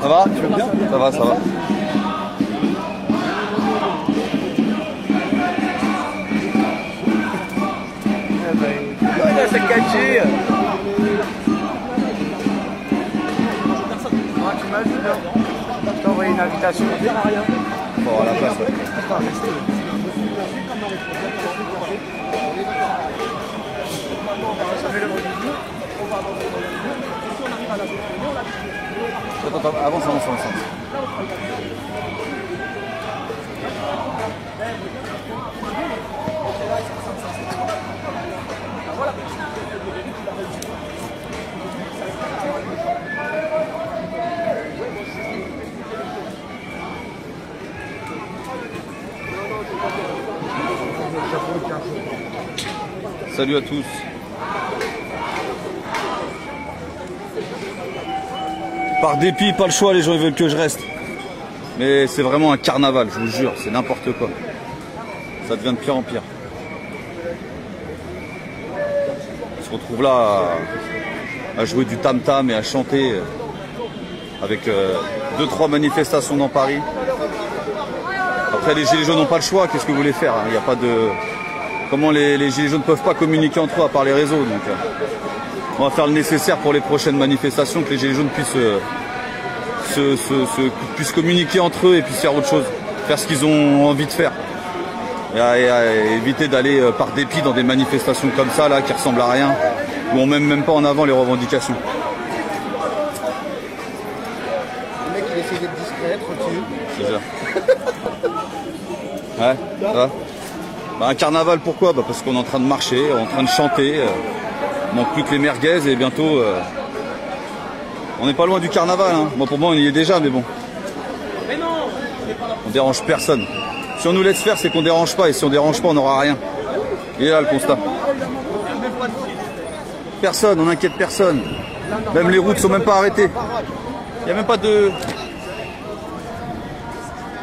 Ça va? Tu vas bien? Ça va, ça va. C'est 4G. Tu m'as vu là? Je t'ai envoyé une invitation. Bon, à la place, ouais. Attends, avance. Salut à tous. Par dépit, pas le choix, les gens ils veulent que je reste. Mais c'est vraiment un carnaval, je vous jure, c'est n'importe quoi. Ça devient de pire en pire. On se retrouve là à jouer du tam-tam et à chanter avec 2-3 manifestations dans Paris. Après les gilets jaunes n'ont pas le choix, qu'est-ce que vous voulez faire? Il n'y a pas de... Comment les gilets jaunes ne peuvent pas communiquer entre eux à part les réseaux, donc on va faire le nécessaire pour les prochaines manifestations, que les gilets jaunes puissent communiquer entre eux et puissent faire autre chose, faire ce qu'ils ont envie de faire. Et à éviter d'aller par dépit dans des manifestations comme ça, là, qui ressemblent à rien, où on met même pas en avant les revendications. Le mec il essaie d'être discret, tranquille. C'est ça. Ouais, ça va. Bah, un carnaval, pourquoi? Bah, parce qu'on est en train de marcher, en train de chanter. Il manque plus que les merguez et bientôt... on n'est pas loin du carnaval. Hein. Moi, pour moi, on y est déjà, mais bon. On dérange personne. Si on nous laisse faire, c'est qu'on dérange pas. Et si on dérange pas, on n'aura rien. Il est là le constat. Personne, on n'inquiète personne. Même les routes sont même pas arrêtées. Il n'y a même pas de...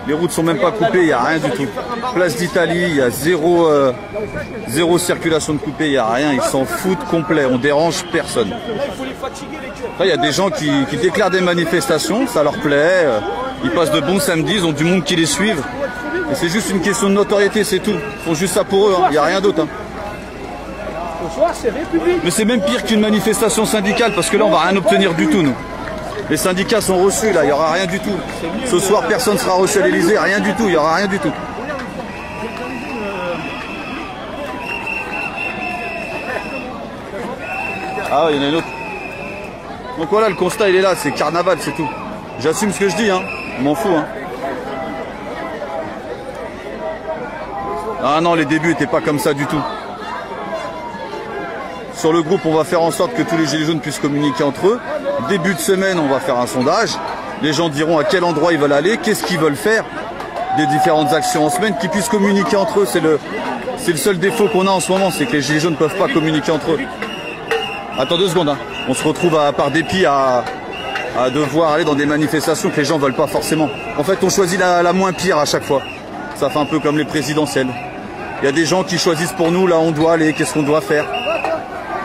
Les routes sont même pas coupées, il n'y a rien du tout. Place d'Italie, il y a zéro circulation de coupée, il n'y a rien. Ils s'en foutent complet, on dérange personne. Là, il y a des gens qui déclarent des manifestations, ça leur plaît. Ils passent de bons samedis, ils ont du monde qui les suivent. Et c'est juste une question de notoriété, c'est tout. Ils font juste ça pour eux, il n'y a rien d'autre. Hein. Mais c'est même pire qu'une manifestation syndicale, parce que là, on va rien obtenir du tout, nous. Les syndicats sont reçus, là, il n'y aura rien du tout. Ce soir, personne ne sera reçu à l'Elysée, rien du tout, il n'y aura rien du tout. Ah oui, il y en a une autre. Donc voilà, le constat, il est là, c'est carnaval, c'est tout. J'assume ce que je dis, hein, je m'en fous. Hein. Ah non, les débuts n'étaient pas comme ça du tout. Sur le groupe, on va faire en sorte que tous les gilets jaunes puissent communiquer entre eux. Début de semaine, on va faire un sondage. Les gens diront à quel endroit ils veulent aller, qu'est-ce qu'ils veulent faire, des différentes actions en semaine, qu'ils puissent communiquer entre eux. C'est le seul défaut qu'on a en ce moment, c'est que les gilets jaunes ne peuvent pas communiquer entre eux. Attends 2 secondes, hein. On se retrouve par dépit à devoir aller dans des manifestations que les gens ne veulent pas forcément. En fait, on choisit la moins pire à chaque fois. Ça fait un peu comme les présidentielles. Il y a des gens qui choisissent pour nous, là on doit aller, qu'est-ce qu'on doit faire.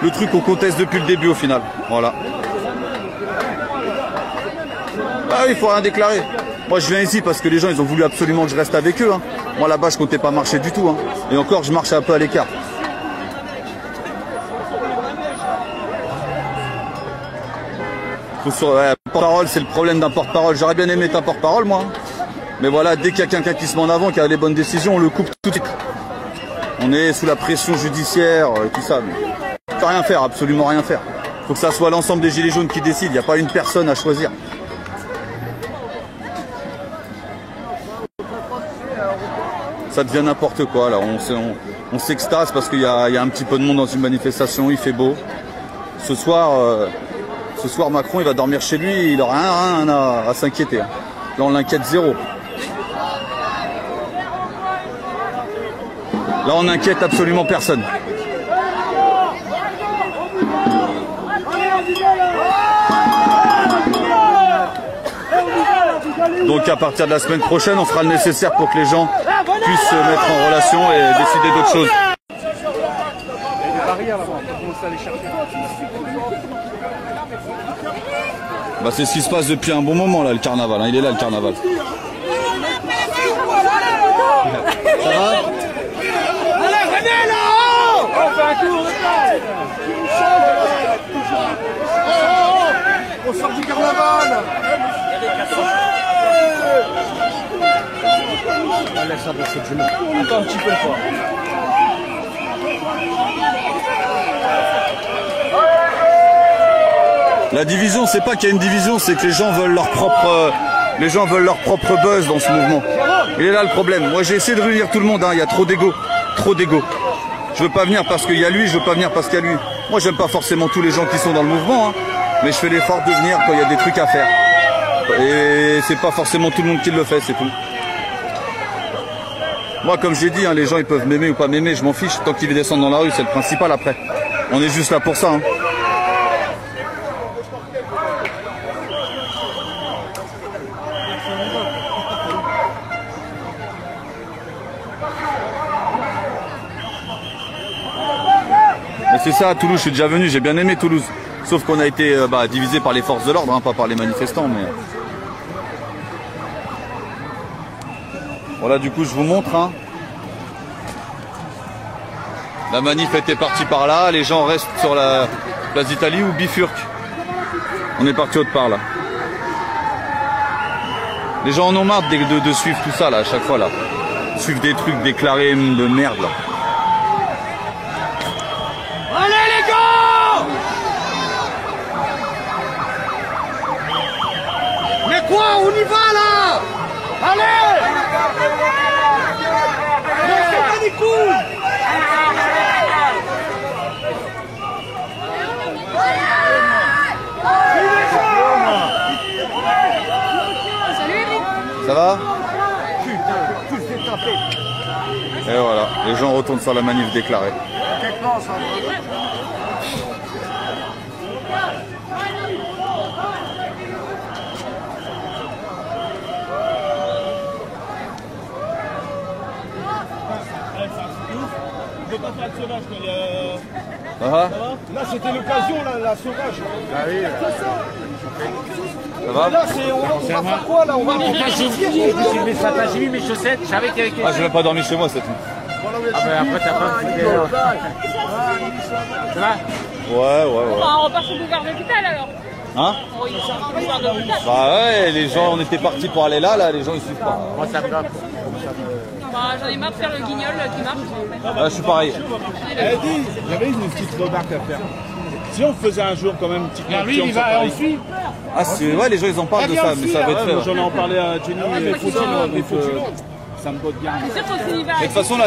Le truc qu'on conteste depuis le début au final. Voilà. Ah oui, il faut rien déclarer. Moi je viens ici parce que les gens ils ont voulu absolument que je reste avec eux. Hein. Moi là-bas je comptais pas marcher du tout. Hein. Et encore je marche un peu à l'écart. Porte-parole, c'est le problème d'un porte-parole. J'aurais bien aimé être un porte-parole moi. Mais voilà, dès qu'il y a quelqu'un qui se met en avant, qui a les bonnes décisions, on le coupe tout de suite. On est sous la pression judiciaire, tout ça. Mais... on peut rien faire, absolument rien faire. Il faut que ça soit l'ensemble des gilets jaunes qui décident. Il n'y a pas une personne à choisir. Ça devient n'importe quoi là. On s'extase parce qu'il y a un petit peu de monde dans une manifestation. Il fait beau. Ce soir, Macron il va dormir chez lui. Il n'aura rien à s'inquiéter. Là on l'inquiète zéro. Là on n'inquiète absolument personne. Donc à partir de la semaine prochaine, on fera le nécessaire pour que les gens puissent se mettre en relation et décider d'autres choses. Il y a des barrières là-bas, on commence à les chercher. Bah c'est ce qui se passe depuis un bon moment là, le carnaval, hein. Il est là le carnaval. Ça va? Allez, venez là-haut! On fait un tour, on sort du carnaval! Allez, ça va, c'est genou. Encore un petit peu fort. La division, c'est pas qu'il y a une division, c'est que les gens veulent leur propre buzz dans ce mouvement. Il est là le problème. Moi j'ai essayé de réunir tout le monde, hein. Il y a trop d'ego. Trop d'ego. Je veux pas venir parce qu'il y a lui, je veux pas venir parce qu'il y a lui. Moi j'aime pas forcément tous les gens qui sont dans le mouvement, hein. Mais je fais l'effort de venir quand il y a des trucs à faire. Et c'est pas forcément tout le monde qui le fait, c'est tout. Moi comme j'ai dit, hein, les gens ils peuvent m'aimer ou pas m'aimer, je m'en fiche. Tant qu'ils descendent dans la rue, c'est le principal après. On est juste là pour ça, hein. Mais c'est ça, à Toulouse, je suis déjà venu, j'ai bien aimé Toulouse. Sauf qu'on a été divisé par les forces de l'ordre, hein, pas par les manifestants. Mais voilà, du coup, je vous montre. Hein. La manif était partie par là, les gens restent sur la place d'Italie ou bifurquent. On est parti autre part là. Les gens en ont marre de suivre tout ça là, à chaque fois là. Suivre des trucs déclarés de merde là. Allez les gars! Mais quoi? On y va là! Allez! Mais c'est pas des coups! Ça va? Putain, tout s'est tapé. Et voilà, les gens retournent sur la manif déclarée. Complètement, ça va. Ah, Là, c'était l'occasion, la sauvage. Ah oui. ça va? Là, on va faire quoi là? On va J'ai mis mes chaussettes, je savais qu'il y avait Ah, je n'ai pas dormi chez moi cette nuit. Ah ben après t'as pas ça va? Ouais. On repart sur le boulevard de l'hôpital alors. Hein? On repart sur le boulevard de l'hôpital. Bah ouais, les gens, on était partis pour aller là, les gens ils suivent pas. Moi ça me va. Bah, j'en ai marre de faire le guignol qui marche. Ah, je suis pareil. Elle dit, j'avais une petite remarque à faire. Si on faisait un jour quand même une petite Lui il va on suit. Ah, ouais, les gens ils en parlent de ça, mais ça va être fait. J'en ai en parlé à Jenny, mais ça me botte bien. C'est sûr qu'on s'y va. Mais de toute façon, là,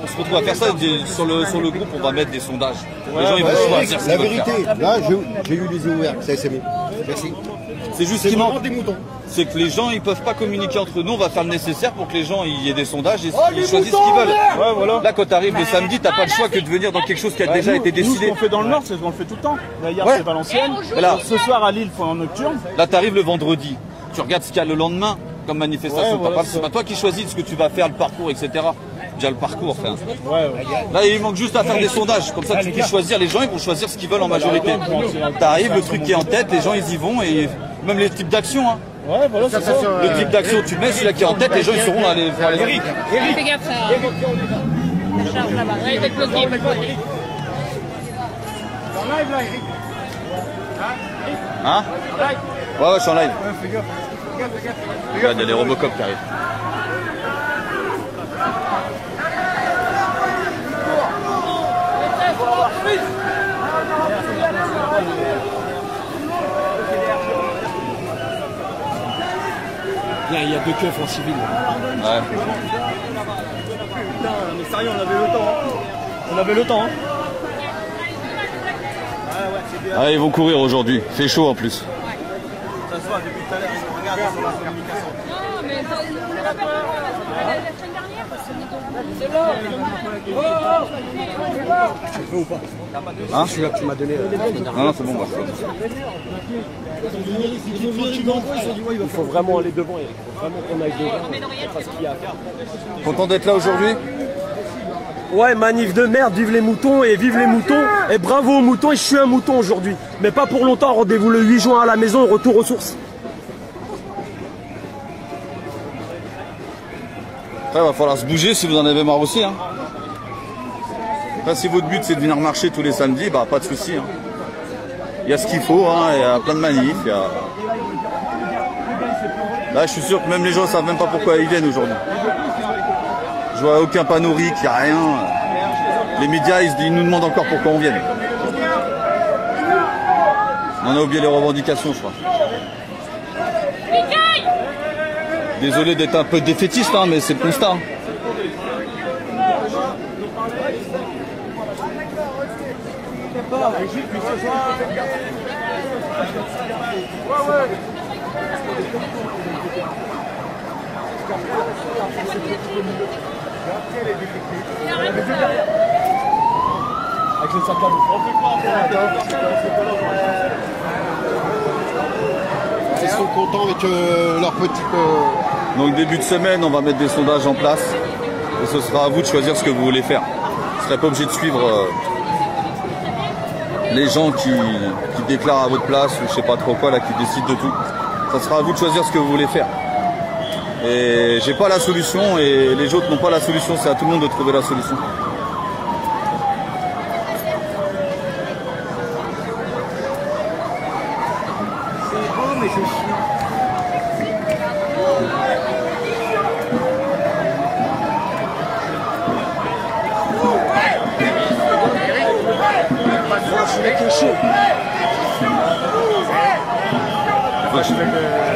on se retrouve à faire ça sur le groupe, on va mettre des sondages. Les gens ils vont choisir ce La qu'ils veulent vérité, faire. là, j'ai eu les yeux ouverts, ça c'est bon. Merci. C'est juste ce qui manque. C'est que les gens ils peuvent pas communiquer entre nous, on va faire le nécessaire pour que les gens il y ait des sondages et ils choisissent ce qu'ils veulent. Ouais, voilà. Là quand t'arrives le samedi, t'as pas le choix que de venir dans quelque chose qui a déjà été Nous, décidé. ce qu'on fait dans le Nord, c'est ce qu'on le fait tout le temps. Là, hier, Ouais. c'est Valenciennes. Mais là, Ce soir, à Lille, il faut en nocturne. là t'arrives le vendredi, tu regardes ce qu'il y a le lendemain comme manifestation. Ouais, voilà, C'est pas toi qui choisis ce que tu vas faire, le parcours, etc. Déjà le parcours, enfin. Ouais. Là il manque juste à faire des sondages, comme ça tu peux choisir, les gens ils vont choisir ce qu'ils veulent en majorité. T'arrives, le truc qui est en tête, les gens ils y vont et même les types d'actions. Hein. Ouais, voilà, c'est ça. Le type d'action tu mets, celui-là qui est en tête, les gens ils sauront aller faire les Eric. Fais gaffe, ça charge là-bas. Ouais, il va être bloqué, il va être bloqué. Hein? Ouais, je suis en live. Regarde, il y a des Robocop qui arrivent. Il y a deux keufs en civil. Ouais. Putain, mais sérieux, on avait le temps. On avait le temps. Ah, ils vont courir aujourd'hui, c'est chaud en plus. Ça se voit depuis tout à l'heure. Regarde sur la communication. Non, mais vous l'avez pas la semaine dernière parce que c'est bon. Hein? Celui-là que tu m'as donné. Non, c'est bon, moi. Il faut vraiment aller devant, Eric. Il faut vraiment qu'on aille devant. Parce qu'il y a à faire. Content d'être là aujourd'hui? Ouais, manif de merde, vive les moutons et vive les moutons. Et bravo aux moutons, et je suis un mouton aujourd'hui. Mais pas pour longtemps, rendez-vous le 8 juin à la maison, retour aux sources. Après, il va falloir se bouger si vous en avez marre aussi. Hein. Après, si votre but c'est de venir marcher tous les samedis, bah pas de souci. Hein. Il y a ce qu'il faut, hein, il y a plein de manifs. Là, je suis sûr que même les gens ne savent même pas pourquoi ils viennent aujourd'hui. Je vois aucun panneau RIC, il n'y a rien. Les médias, ils nous demandent encore pourquoi on vient. On a oublié les revendications, je crois. Désolé d'être un peu défaitiste, hein, mais c'est le constat. Avec le sac à dos. Ils sont contents avec leur petite... Donc début de semaine, on va mettre des sondages en place. Et ce sera à vous de choisir ce que vous voulez faire. Vous ne serez pas obligé de suivre les gens qui déclarent à votre place ou je sais pas trop quoi, là, qui décident de tout. Ça sera à vous de choisir ce que vous voulez faire. Et j'ai pas la solution et les autres n'ont pas la solution, c'est à tout le monde de trouver la solution. C'est beau, mais c'est chiant. Le mec est chaud. Moi, je fais le...